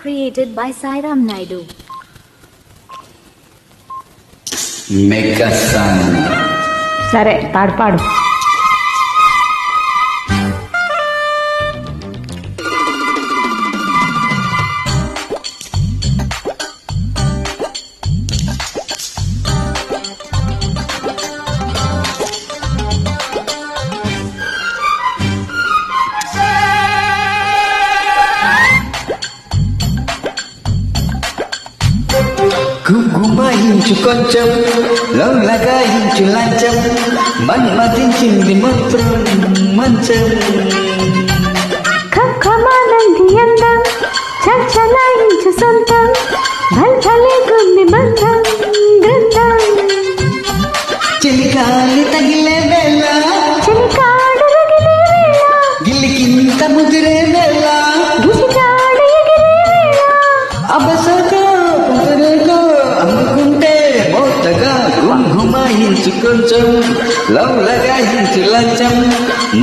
created by Sairam Naidu. Mega Sun. సరే పాడు గుమ్మాయించు కొంచెం లగాయించు లంచం మన్మతించింది మంత్రం మంచం కమానంది అందం చలాయించు సొంతం భలే గుంది బంధం గంధం చిలికాలి తగిలే వేళ చిలికాడు రగిలే వేళ గిల్లికింత ముదిరే వేళ గిసిగాడు ఎగిరే వేళ అబసగా పొగరేగా అందుకుంటే మోతగా గుమ్మాయించు కొంచెం లగాయించు లంచం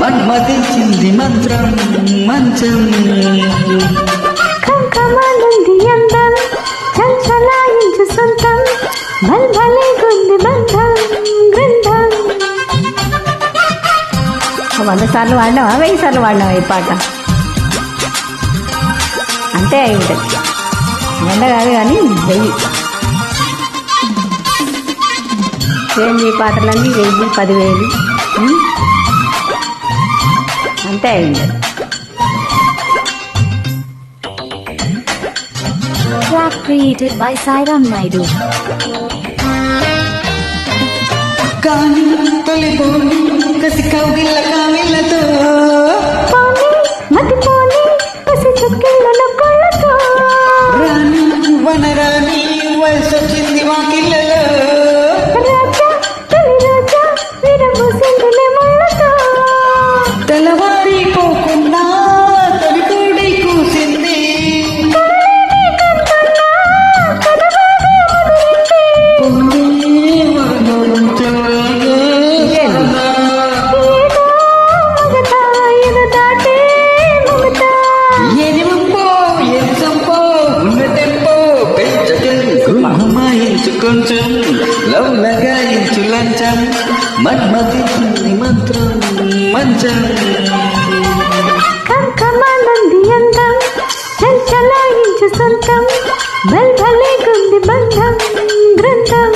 మన్మతించింది మంత్రం మంచం కమానంది అందం చలాయించు సొంతం భలే గుంది బంధం గంధం 100 సార్లు వాడినావా 1000 సార్లు వాడినావా ఈ పాట అంతే అయి ఉంటుంది 100 కాదు కానీ 1000 చేయండి ఈ పాటలన్నీ 1000 10,000 అంతే అయి ఉంటుంది. Track created by Sairam Naidu. కానీ తొలిపోని కసి కౌగిళ్ళ కావిళ్ళతో మతిపోని పసి చుక్కిళ్ళలో కొళ్ళతో రాణి వనరాణి వయసొచ్చింది వాకిళ్ళలో రాజా తొలి రోజా విరమూసిందిలే ముళ్ళతో తెల్లవారిపోకుండా తొలికోడి కూసింది పొంగే వరదం తెల్లగా ఎనివంపో ఎంచంపో ఉన్న టెంపో పెంచు కొంచెం లగాయించు లంచం మన్మతించింది మంత్రం మంచం కమానంది అందం చలాయించు సొంతం భలే గుంది బంధం గ్రంథం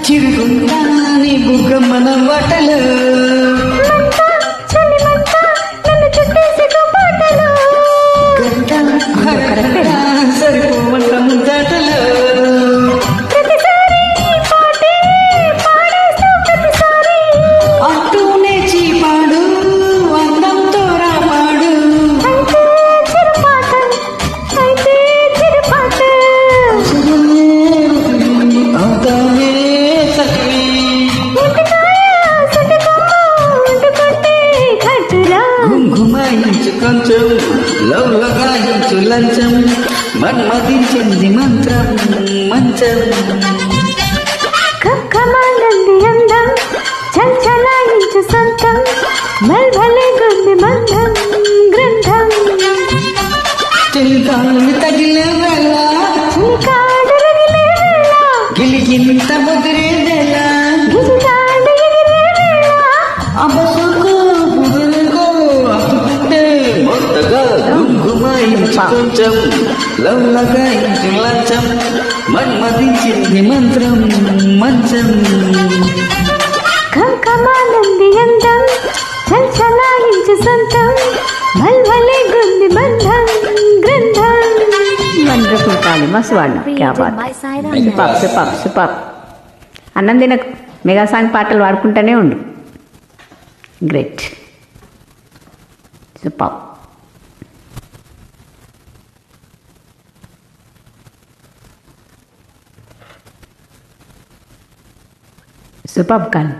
చిరుగుండా నీ బుగ్గ మన వాటలు సరిపోమంట ముద్దాటలు అంటూనే చీపాడు అందంతో రాపాడు అవుతానే సఖీ గుమ్మాయించు కొంచెం లగాయించు లంచం మన్మతించింది మంత్రం మంచం కమానంది అందం చలాయించు సొంతం భలే గుంది బంధం గ్రంథం చిలికాలి తగిలే వేళ చిలికాడు రగిలే వేళ గిలిగింత ముదిరే వేళ గిసిగాడు ఎగిరే వేళ అబసకు బుర్రగో అందుకుంటే మొత్తగా గుమ్మాయించు కొంచెం లగాయించు లంచం మన్మతించింది మంత్రం మంచం కమానంది అందం చలాయించు సొంతం భలే గుంది బంధం గ్రంథం మస్తు వాడినా క్యా Created బాత్ by Sairam super Naidu. Super super అన్నం తినకు మెగా సాంగ్ పాటలు పాడుకుంటూనే ఉండు గ్రేట్ సూపర్ సూపర్ కానీ